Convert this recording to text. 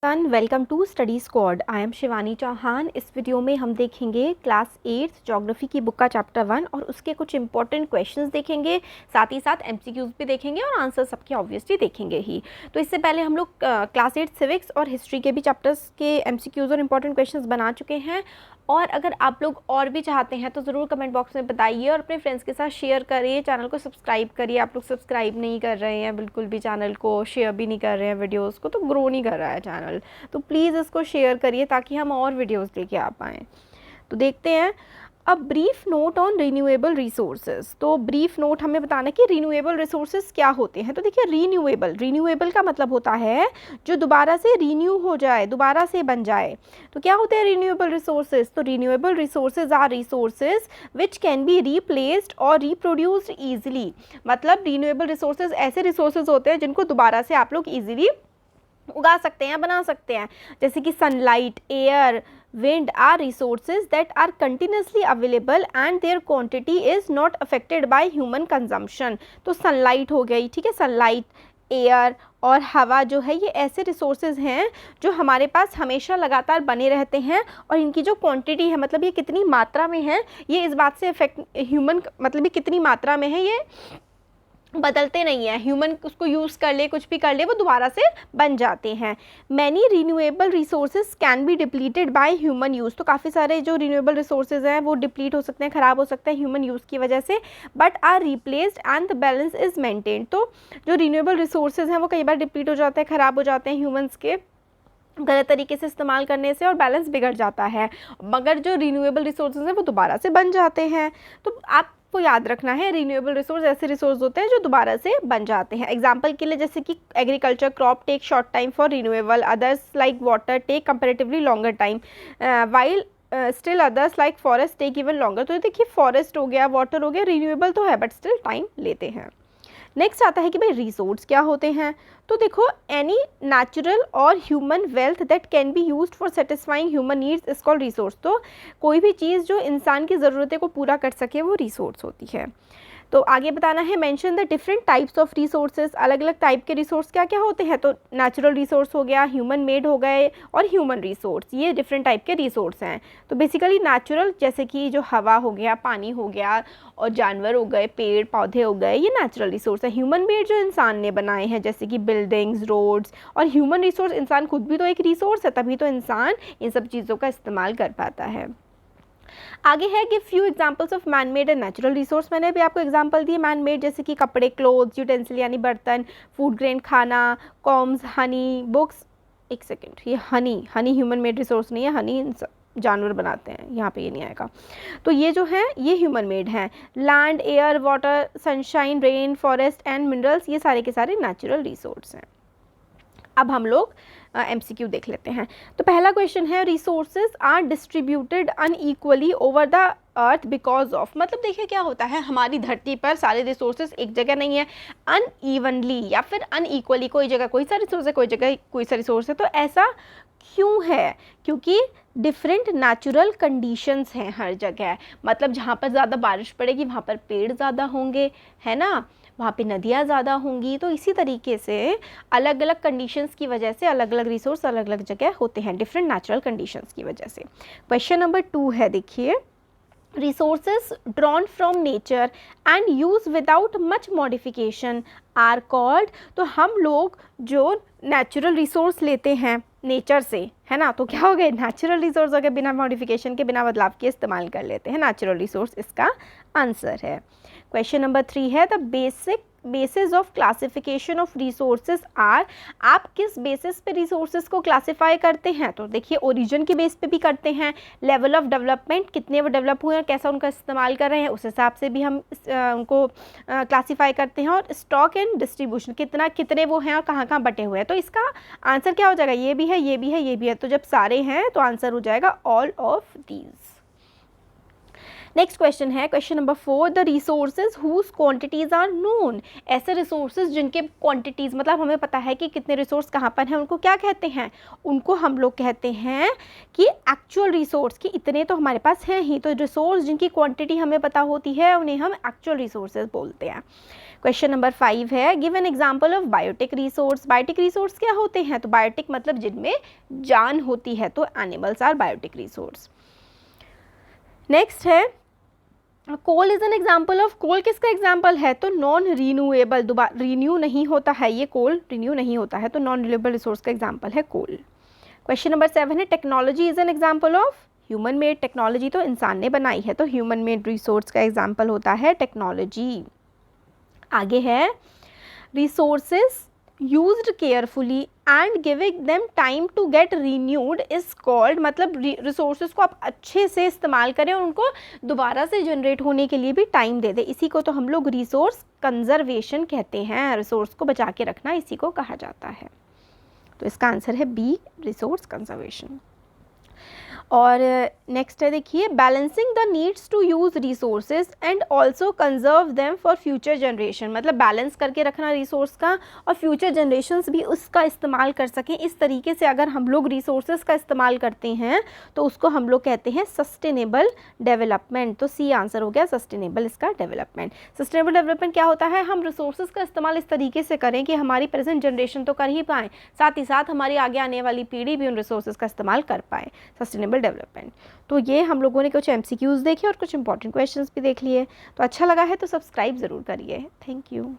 Welcome to study squad. I am Shivani Chauhan. इस video में हम देखेंगे क्लास 8 ज्योग्राफी की बुक का चैप्टर 1 और उसके कुछ इंपॉर्टेंट क्वेश्चंस देखेंगे, साथ ही साथ एमसीक्यूज भी देखेंगे और आंसर सबके ऑब्वियसली देखेंगे ही। तो इससे पहले हम लोग क्लास 8 सिविक्स और हिस्ट्री के भी चैप्टर्स के एमसीक्यूज और इंपॉर्टेंट क्वेश्चंस बना चुके हैं। और अगर आप लोग और भी चाहते हैं तो ज़रूर कमेंट बॉक्स में बताइए और अपने फ्रेंड्स के साथ शेयर करिए। चैनल को सब्सक्राइब करिए। आप लोग सब्सक्राइब नहीं कर रहे हैं बिल्कुल भी, चैनल को शेयर भी नहीं कर रहे हैं वीडियोस को, तो ग्रो नहीं कर रहा है चैनल। तो प्लीज़ इसको शेयर करिए ताकि हम और वीडियोस लेके आ पाएँ। तो देखते हैं अब brief note on renewable resources. तो ब्रीफ नोट हमें बताना कि रिन्यूएबल रिसोर्सेज क्या होते हैं। तो देखिए, रिन्यूएबल का मतलब होता है जो दोबारा से रीन्यू हो जाए, दोबारा से बन जाए। तो क्या होते हैं रिन्यूएबल रिसोर्सेज? तो renewable resources are resources which can be replaced और रिप्रोड्यूस्ड ईजिली। मतलब रिन्यूएबल रिसोर्सेज ऐसे रिसोर्सेज होते हैं जिनको दोबारा से आप लोग ईजिली उगा सकते हैं, बना सकते हैं। जैसे कि sunlight, air, wind are resources that are continuously available and their quantity is not affected by human consumption। तो सनलाइट हो गई, ठीक है, सनलाइट, एयर और हवा जो है ये ऐसे रिसोर्सेज हैं जो हमारे पास हमेशा लगातार बने रहते हैं और इनकी जो क्वांटिटी है, मतलब ये कितनी मात्रा में है, ये इस बात से अफेक्ट ह्यूमन, मतलब ये कितनी मात्रा में है ये बदलते नहीं है। ह्यूमन उसको यूज़ कर ले, कुछ भी कर ले, वो दोबारा से बन जाते हैं। Many renewable resources can be depleted by human use. तो काफ़ी सारे जो रिन्यूएबल रिसोर्सेज हैं वो डिप्लीट हो सकते हैं, ख़राब हो सकते हैं ह्यूमन यूज़ की वजह से, but are replaced and the balance is maintained. तो जो रिन्यूएबल रिसोर्सेज हैं वो कई बार डिप्लीट हो जाते हैं, ख़राब हो जाते हैं ह्यूमन्स के गलत तरीके से इस्तेमाल करने से, और बैलेंस बिगड़ जाता है। मगर जो रिन्यूएबल रिसोर्सेज हैं वो दोबारा से बन जाते हैं। तो आपको याद रखना है, रिन्यूएबल रिसोर्स ऐसे रिसोर्स होते हैं जो दोबारा से बन जाते हैं। एग्जांपल के लिए जैसे कि agriculture crop take short time for renewable, others like water take comparatively longer time, while still others like forest take even longer. तो देखिए, फॉरेस्ट हो गया, वाटर हो गया, रिन्यूएबल तो है बट स्टिल टाइम लेते हैं। नेक्स्ट आता है कि भाई रिसोर्स क्या होते हैं। तो देखो, एनी नेचुरल और human wealth that can be used for satisfying human needs is called resource. तो कोई भी चीज़ जो इंसान की ज़रूरतें को पूरा कर सके वो रिसोर्स होती है। तो आगे बताना है, mention the different types of resources. अलग अलग टाइप के रिसोर्स क्या क्या होते हैं। तो नेचुरल रिसोर्स हो गया, ह्यूमन मेड हो गए और ह्यूमन रिसोर्स, ये डिफरेंट टाइप के रिसोर्स हैं। तो बेसिकली नेचुरल जैसे कि जो हवा हो गया, पानी हो गया और जानवर हो गए, पेड़ पौधे हो गए, ये नेचुरल रिसोर्स है। ह्यूमन मेड जो इंसान ने बनाए हैं जैसे कि बिल्डिंग्स, रोड्स, और ह्यूमन रिसोर्स इंसान खुद भी तो एक रिसोर्स है, तभी तो इंसान इन सब चीज़ों का इस्तेमाल कर पाता है। आगे है give few examples of man made and natural resource. मैंने भी आपको एग्जांपल दिए मैन मेड, जैसे कि कपड़े, क्लोथ्स, यूटेंसिल यानी बर्तन, फूड ग्रेन खाना, कॉम्स, हनी, बुक्स। एक सेकेंड, ये हनी ह्यूमन मेड रिसोर्स नहीं है, हनी जानवर बनाते हैं, यहाँ पे ये नहीं आएगा। तो ये जो है ये ह्यूमन मेड हैं। Land, air, water, sunshine, rain, forest and minerals, ये सारे के सारे नेचुरल रिसोर्स हैं। अब हम लोग एमसीक्यू देख लेते हैं। तो पहला क्वेश्चन है, resources are distributed unequally over the earth because of. मतलब देखिए क्या होता है, हमारी धरती पर सारे रिसोर्सेज एक जगह नहीं है, अनइवनली या फिर अनइक्वली, कोई जगह कोई सा रिसोर्स है, कोई जगह कोई सा रिसोर्स है। तो ऐसा क्यों है? क्योंकि डिफरेंट नेचुरल कंडीशंस हैं हर जगह। मतलब जहाँ पर ज़्यादा बारिश पड़ेगी वहाँ पर पेड़ ज़्यादा होंगे, है ना, वहाँ पे नदियाँ ज़्यादा होंगी। तो इसी तरीके से अलग अलग कंडीशंस की वजह से अलग अलग रिसोर्स अलग अलग जगह होते हैं, डिफरेंट नेचुरल कंडीशंस की वजह से। क्वेश्चन नंबर 2 है, देखिए, resources drawn from nature and used without much modification are called। तो हम लोग जो नेचुरल रिसोर्स लेते हैं नेचर से, है ना, तो क्या हो गए, नेचुरल रिसोर्स हो गए, बिना मॉडिफिकेशन के, बिना बदलाव के इस्तेमाल कर लेते हैं, नेचुरल रिसोर्स इसका आंसर है। क्वेश्चन नंबर 3 है, the basis of classification of resources are. आप किस बेसिस पे रिसोर्सेज को क्लासिफाई करते हैं? तो देखिए, ओरिजिन के बेस पे भी करते हैं, लेवल ऑफ डेवलपमेंट, कितने वो डेवलप हुए हैं, कैसा उनका इस्तेमाल कर रहे हैं, उस हिसाब से भी हम उनको क्लासिफाई करते हैं, और स्टॉक एंड डिस्ट्रीब्यूशन, कितने वो हैं और कहाँ कहाँ बटे हुए हैं। तो इसका आंसर क्या हो जाएगा, ये भी है, ये भी है, ये भी है। तो जब सारे हैं तो आंसर हो जाएगा all of these. Next question है, question number 4, the resources whose quantities are known. ऐसे रिसोर्सेज जिनके क्वांटिटीज़, मतलब हमें पता है कि कितने रिसोर्स कहाँ पर हैं, उनको क्या कहते हैं? उनको हम लोग कहते हैं कि एक्चुअल रिसोर्स, कि इतने तो हमारे पास हैं ही। तो रिसोर्स जिनकी क्वांटिटी हमें पता होती है उन्हें हम एक्चुअल रिसोर्सेज बोलते हैं। क्वेश्चन नंबर 5 है, give an example of biotic resource. Biotic resource क्या होते हैं? तो बायोटिक मतलब जिनमें जान होती है, तो animals are biotic resource. Next है, coal is an example of. Coal किसका एग्जाम्पल है? तो नॉन रीन्यूएबल, दोबारा रिन्यू नहीं होता है ये कोल, रिन्यू नहीं होता है, तो नॉन रिन्यूएबल रिसोर्स का एग्जाम्पल है कोल। क्वेश्चन नंबर 7 है, technology is an example of. Human made, technology तो इंसान ने बनाई है, तो ह्यूमन मेड रिसोर्स का एग्जाम्पल होता है टेक्नोलॉजी। आगे है, resources used carefully and giving them time to get renewed is called. मतलब रिसोर्सेज को आप अच्छे से इस्तेमाल करें और उनको दोबारा से जनरेट होने के लिए भी टाइम दे दें, इसी को तो हम लोग रिसोर्स कंजर्वेशन कहते हैं। रिसोर्स को बचा के रखना इसी को कहा जाता है। तो इसका आंसर है बी, रिसोर्स कंजर्वेशन। और नेक्स्ट है, देखिए, balancing the needs to use resources and also conserve them for future generation. मतलब बैलेंस करके रखना रिसोर्स का और फ्यूचर जनरेशन्स भी उसका इस्तेमाल कर सकें। इस तरीके से अगर हम लोग रिसोर्सेज का इस्तेमाल करते हैं तो उसको हम लोग कहते हैं सस्टेनेबल डेवलपमेंट। तो सी आंसर हो गया सस्टेनेबल इसका डेवलपमेंट। सस्टेनेबल डेवलपमेंट क्या होता है? हम रिसोर्सेज का इस्तेमाल इस तरीके से करें कि हमारी प्रेजेंट जनरेशन तो कर ही पाएँ, साथ ही साथ हमारी आगे आने वाली पीढ़ी भी उन रिसोर्सेज का इस्तेमाल कर पाए। Sustainable development. तो ये हम लोगों ने कुछ MCQs देखे और कुछ इंपॉर्टेंट क्वेश्चंस भी देख लिए। तो अच्छा लगा है तो सब्सक्राइब ज़रूर करिए। Thank you.